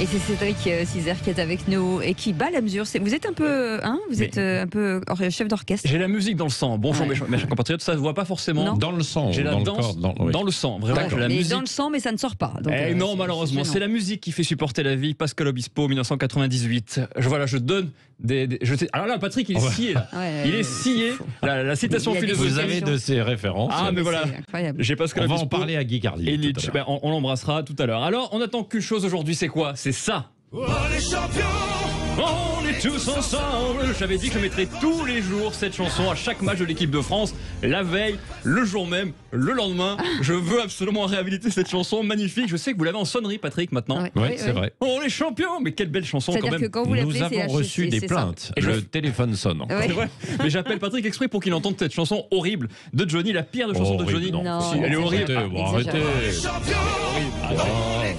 Et c'est Cédric Cizer qui est avec nous et qui bat la mesure. Vous êtes un peu, un peu chef d'orchestre. J'ai la musique dans le sang. Bonjour mes chers compatriotes, ça se voit pas forcément. Non. Dans le sang. J'ai la dans danse le corps, dans le sang. Vraiment, j'ai la Mais musique. dans le sang, mais ça ne sort pas. Donc, Non, malheureusement, c'est la musique qui fait supporter la vie. Pascal Obispo, 1998. Je donne alors là, Patrick, il est scié. Là. Ouais, il est scié. La citation philosophique. Vous avez de ces références. Ah, mais voilà. Incroyable. J'ai Pascal On va Obispo en parler à Guy Carlier. et tout à Nietzsche. l'heure. On l'embrassera tout à l'heure. Alors, on attend qu'une chose aujourd'hui, c'est quoi? C'est ça. Oh les champions, On est tous ensemble. J'avais dit que je mettrais tous les jours cette chanson à chaque match de l'équipe de France, la veille, le jour même, le lendemain. Je veux absolument réhabiliter cette chanson magnifique. Je sais que vous l'avez en sonnerie, Patrick, maintenant. Ouais. Oui, c'est vrai. On est champions, mais quelle belle chanson quand C'est-à-dire même. que quand vous l'appelez, Nous c'est avons reçu HEC, des c'est plaintes. Et Le téléphone sonne. Ouais. C'est vrai. Mais j'appelle Patrick exprès pour qu'il entende cette chanson horrible de Johnny, la pire de chanson de Johnny. Non. Si, elle est horrible. Arrêtez.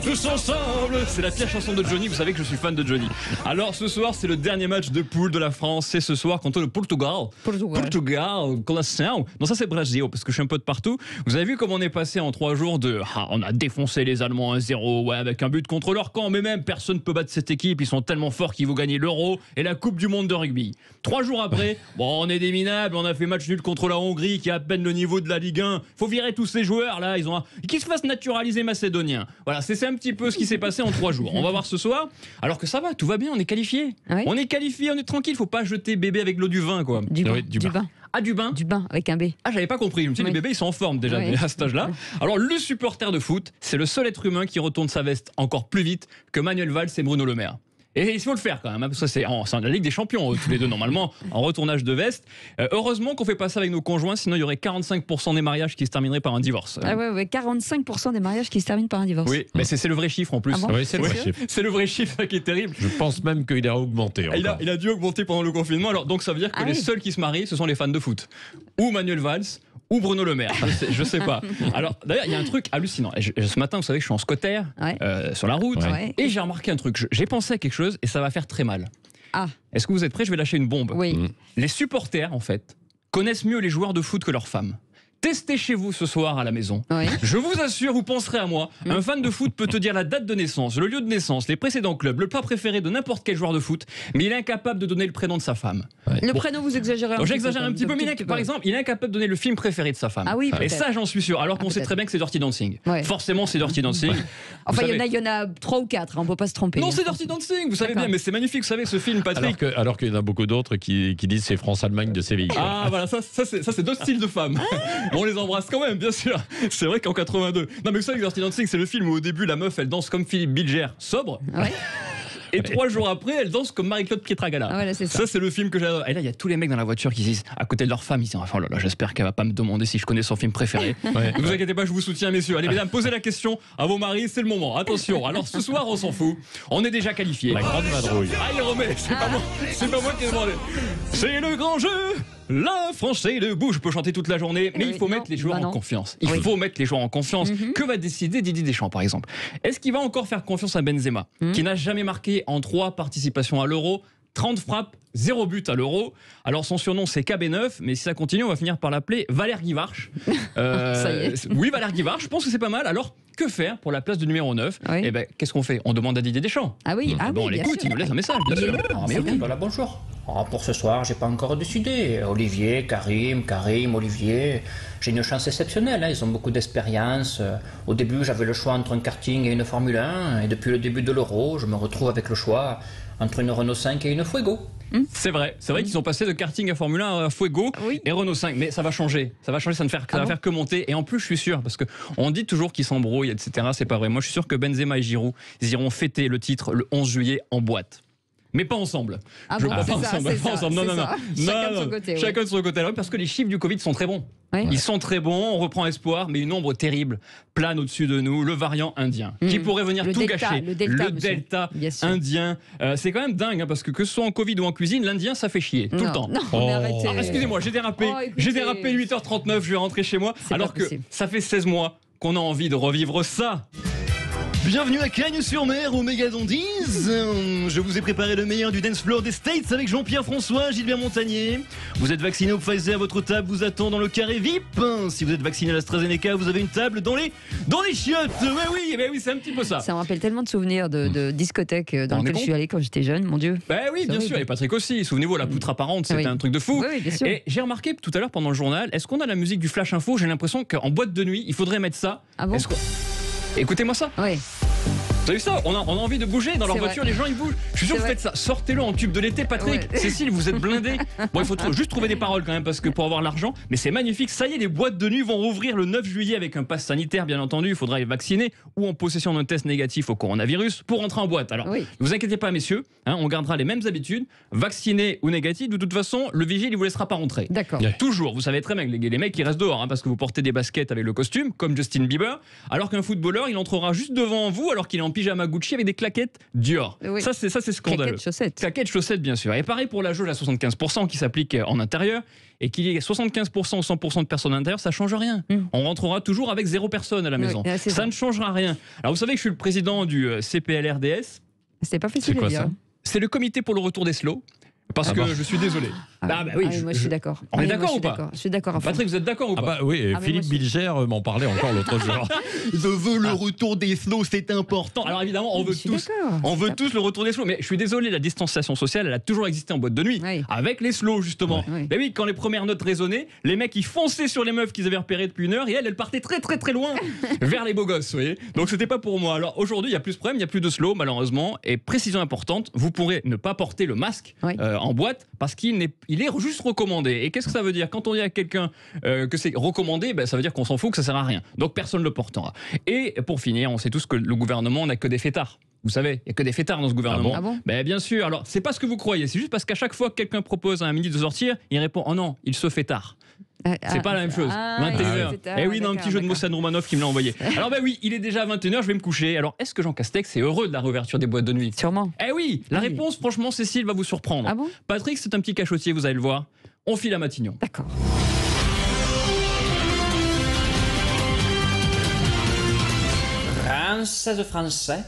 Tous ensemble, c'est la pire chanson de Johnny. Vous savez que je suis fan de Johnny. Alors ce soir, c'est le dernier match de poule de la France. C'est ce soir contre le Portugal. Colação. Non, ça c'est Brésil parce que je suis un peu de partout. Vous avez vu comment on est passé en 3 jours de on a défoncé les Allemands 1-0, ouais, avec un but contre leur camp, mais même personne ne peut battre cette équipe. Ils sont tellement forts qu'ils vont gagner l'Euro et la Coupe du Monde de rugby. 3 jours après, bon, on est des minables. On a fait match nul contre la Hongrie qui a à peine le niveau de la Ligue 1. Faut virer tous ces joueurs là. Qu'ils se fassent naturaliser macédoniens. Voilà, c'est un petit peu ce qui s'est passé en 3 jours. On va voir ce soir. Alors que ça va, tout va bien, on est qualifié. Oui. On est qualifié, on est tranquille. Faut pas jeter bébé avec l'eau du vin, quoi. Du bain, Oui, du bain. Ah, du bain. Du bain avec un B. Ah, j'avais pas compris. Je me suis dit, Oui. les bébés, ils sont en forme déjà Oui. à cet âge-là. Alors, le supporter de foot, c'est le seul être humain qui retourne sa veste encore plus vite que Manuel Valls et Bruno Le Maire. Et il faut le faire quand même, hein, parce que c'est la Ligue des Champions, tous les deux, normalement, en retournage de veste. Heureusement qu'on fait pas ça avec nos conjoints, sinon il y aurait 45% des mariages qui se termineraient par un divorce. Ah ouais, 45% des mariages qui se terminent par un divorce. Oui, mais c'est le vrai chiffre en plus. Ah bon Oui, c'est le Ouais, vrai chiffre. c'est le vrai chiffre, ça qui est terrible. Je pense même qu'il a augmenté encore. Il a dû augmenter pendant le confinement. Alors, donc ça veut dire que Ah les oui. seuls qui se marient, ce sont les fans de foot. Ou Manuel Valls, ou Bruno Le Maire. Je sais pas. Alors, d'ailleurs, il y a un truc hallucinant. Ce matin, vous savez que je suis en scotter, Ouais. sur la route, Ouais. et j'ai remarqué un truc. J'ai pensé à quelque chose, et ça va faire très mal. Ah, Est-ce que vous êtes prêts? Je vais lâcher une bombe. oui. Les supporters, en fait, connaissent mieux les joueurs de foot que leurs femmes. Testez chez vous ce soir à la maison. Oui. Je vous assure, vous penserez à moi. Un fan de foot peut te dire la date de naissance, le lieu de naissance, les précédents clubs, le plat préféré de n'importe quel joueur de foot, mais il est incapable de donner le prénom de sa femme. Le prénom, vous exagérez un Alors, petit peu. j'exagère un petit peu, mais par exemple, il est incapable de donner le film préféré de sa femme. Ah oui, Et peut-être. ça, j'en suis sûr. Alors qu'on sait peut-être. très bien que c'est Dirty Dancing. Ouais. Forcément, c'est Dirty Dancing. Enfin, Vous il savez- y en a 3 ou 4, on ne peut pas se tromper. Non, c'est Dirty Dancing, vous savez D'accord. bien, mais c'est magnifique, vous savez, ce film, Patrick. Alors qu'il y en a beaucoup d'autres qui disent c'est France-Allemagne de Séville. Ah voilà, ça c'est deux styles de femmes. Bon, on les embrasse quand même, bien sûr. C'est vrai qu'en 82. Non mais vous savez que Dirty Dancing, c'est le film où au début la meuf elle danse comme Philippe Bilger, sobre. Ouais. Et 3 jours après, elle danse comme Marie-Claude Pietragala. Ah, voilà, c'est ça. Ça, c'est le film que j'adore. Et là, il y a tous les mecs dans la voiture qui disent, à côté de leur femme, ils disent, oh là là, j'espère qu'elle va pas me demander si je connais son film préféré. Ouais. Ne vous inquiétez pas, je vous soutiens, messieurs. Allez, mesdames, posez la question à vos maris, c'est le moment. Attention. Alors, ce soir, on s'en fout. On est déjà qualifiés. La grande vadrouille. Ah, il remet, c'est pas moi qui ai demandé. C'est le grand jeu. La France est debout. Je peux chanter toute la journée, mais oui, il faut non, mettre les joueurs bah en non. confiance. Il Oui. faut mettre les joueurs en confiance. Que va décider Didier Deschamps, par exemple? Est-ce qu'il va encore faire confiance à Benzema, qui n'a jamais marqué en 3 participations à l'Euro, 30 frappes, 0 but à l'Euro? Alors son surnom c'est KB9, mais si ça continue, on va finir par l'appeler Valère Guivarch. Ça y est. Oui, Valère Guivarch, je pense que c'est pas mal. Alors, que faire pour la place de numéro 9? Oui. Eh ben, qu'est-ce qu'on fait? On demande à Didier Deschamps. Ah oui, ah Bon, on oui, bien l'écoute, sûr. il nous laisse un message, bien sûr. Ah, Mais c'est oui. bien, voilà, bonjour. Ah, pour ce soir, j'ai pas encore décidé. Olivier, Karim, Olivier. J'ai une chance exceptionnelle, hein, ils ont beaucoup d'expérience. Au début, j'avais le choix entre un karting et une Formule 1. Et depuis le début de l'Euro, je me retrouve avec le choix entre une Renault 5 et une Fuego. C'est vrai qu'ils sont passés de karting à Formule 1 à Fuego Oui. et Renault 5. Mais ça va changer, ça va Ah ça va bon faire que monter. Et en plus, je suis sûr, parce qu'on dit toujours qu'ils s'embrouillent, etc. C'est pas vrai. Moi, je suis sûr que Benzema et Giroud, ils iront fêter le titre le 11 juillet en boîte. Mais pas ensemble. Ah Je bon, crois c'est pas ça, ensemble. c'est Pas ça, ensemble. Non, c'est non, non. ça. Chacun de Non, son non. côté, oui. Chacun de son côté. Alors, parce que les chiffres du Covid sont très bons. Oui. Ils sont très bons, on reprend espoir, mais une ombre terrible plane au-dessus de nous, le variant indien, qui pourrait venir Le tout Delta, gâcher. le Delta, monsieur. Delta Bien sûr. indien. C'est quand même dingue, hein, parce que ce soit en Covid ou en cuisine, l'indien, ça fait chier, tout le temps. Non, Oh. mais arrêtez. Ah, excusez-moi, j'ai dérapé. Oh, écoutez. J'ai dérapé 8h39, je vais rentrer chez moi. C'est Alors pas que possible. ça fait 16 mois qu'on a envie de revivre ça. Bienvenue à Cagnes-sur-Mer au Mégadon 10. Je vous ai préparé le meilleur du dance floor des States avec Jean-Pierre François, Gilbert Montagnier. Vous êtes vacciné au Pfizer, votre table vous attend dans le carré VIP. Si vous êtes vacciné à l'AstraZeneca, vous avez une table dans les chiottes. Oui, c'est un petit peu ça. Ça me rappelle tellement de souvenirs de discothèques dans lesquelles je suis allé quand j'étais jeune, mon Dieu. Oui, bien sûr, et Patrick aussi. Souvenez-vous, la poutre apparente, c'était un truc de fou. Oui, bien sûr. Et j'ai remarqué tout à l'heure pendant le journal, est-ce qu'on a la musique du Flash Info? J'ai l'impression qu'en boîte de nuit, il faudrait mettre ça. Ah bon? Écoutez-moi ça. Oui. Vous avez vu ça? On a envie de bouger dans leur C'est voiture, vrai. les gens ils bougent. Je suis sûr que vous faites ça. Sortez-le en tube de l'été, Patrick. Ouais. Cécile, vous êtes blindés. Bon, il faut juste trouver des paroles quand même parce que pour avoir l'argent. Mais c'est magnifique. Ça y est, les boîtes de nuit vont rouvrir le 9 juillet avec un pass sanitaire, bien entendu. Il faudra être vacciné ou en possession d'un test négatif au coronavirus pour entrer en boîte. Alors, ne vous inquiétez pas, messieurs. On gardera les mêmes habitudes. Vacciné ou négatif, de toute façon, le vigile, il vous laissera pas rentrer. D'accord. Toujours, vous savez très bien que les mecs qui restent dehors parce que vous portez des baskets avec le costume, comme Justin Bieber, alors qu'un footballeur, il entrera juste devant vous alors qu'il est en pyjama Gucci avec des claquettes Dior. Oui. Ça, c'est scandaleux. Claquettes chaussettes, bien sûr. Et pareil pour la jauge à 75% qui s'applique en intérieur et qu'il y ait 75% ou 100% de personnes à l'intérieur, ça ne change rien. On rentrera toujours avec 0 personne à la maison. Ça ne changera rien. Alors, vous savez que je suis le président du CPLRDS. C'est pas facile à dire. C'est le comité pour le retour des slows. Parce que je suis désolé. Moi je suis d'accord. On est d'accord ou pas? Je suis d'accord. Patrick, vous êtes d'accord ou pas? Oui, Philippe Bilger m'en parlait encore l'autre jour. Je veux le retour des slows, c'est important. Alors évidemment, on veut tous le retour des slows. Mais je suis désolé, la distanciation sociale, elle a toujours existé en boîte de nuit. Avec les slows, justement. Mais oui, quand les premières notes résonnaient, les mecs, ils fonçaient sur les meufs qu'ils avaient repérées depuis une heure et elles partaient très très très loin vers les beaux gosses, vous voyez. Donc c'était pas pour moi. Alors aujourd'hui, il y a plus de problèmes, il y a plus de slow, malheureusement. Et précision importante, vous pourrez ne pas porter le masque en boîte parce qu'il est juste recommandé. Et qu'est-ce que ça veut dire? Quand on dit à quelqu'un que c'est recommandé, ça veut dire qu'on s'en fout, que ça sert à rien. Donc personne ne le portera. Et pour finir, on sait tous que le gouvernement n'a que des fêtards. Vous savez, il n'y a que des fêtards dans ce gouvernement. Ah bon? Bien sûr. Alors, c'est pas ce que vous croyez. C'est juste parce qu'à chaque fois que quelqu'un propose à un ministre de sortir, il répond: oh non, il se fait tard. C'est pas la même chose. 21h. Oui, dans un petit jeu de mots, San Romanov qui me l'a envoyé. Alors, oui, il est déjà 21h, je vais me coucher. Alors, est-ce que Jean Castex est heureux de la réouverture des boîtes de nuit? Sûrement. Oui, la réponse, franchement, Cécile va vous surprendre. Ah bon? Patrick, c'est un petit cachotier, vous allez le voir. On file à Matignon. D'accord. Françaises, Français,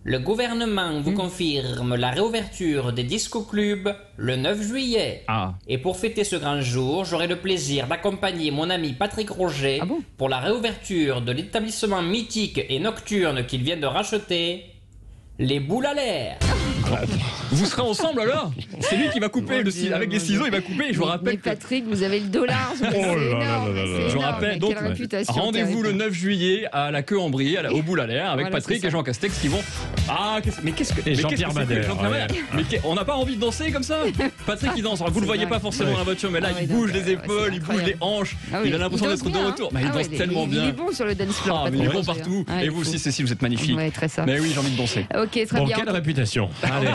le gouvernement vous confirme la réouverture des disco-clubs le 9 juillet. Et pour fêter ce grand jour, j'aurai le plaisir d'accompagner mon ami Patrick Roger pour la réouverture de l'établissement mythique et nocturne qu'il vient de racheter, les Boules à l'air. Vous serez ensemble alors? C'est lui qui va couper avec les ciseaux, il va couper. Je vous rappelle. Mais Patrick, vous avez le dollar. C'est énorme. Je vous rappelle donc, rendez-vous le 9 juillet à la Queue en Brie, au Boule à l'air, avec Patrick et Jean Castex qui vont. Et Jean-Pierre Madère. On n'a pas envie de danser comme ça? Patrick il danse. Alors, vous le voyez pas forcément dans la voiture, mais là il bouge les épaules, il bouge les hanches. Il a l'impression d'être de retour. Il danse tellement bien. Il est bon sur le dance floor. Il est bon partout. Et vous aussi, Cécile, vous êtes magnifique. Oui, très ça. Mais oui, j'ai envie de danser. Ok, très bien. Quelle réputation. Allez.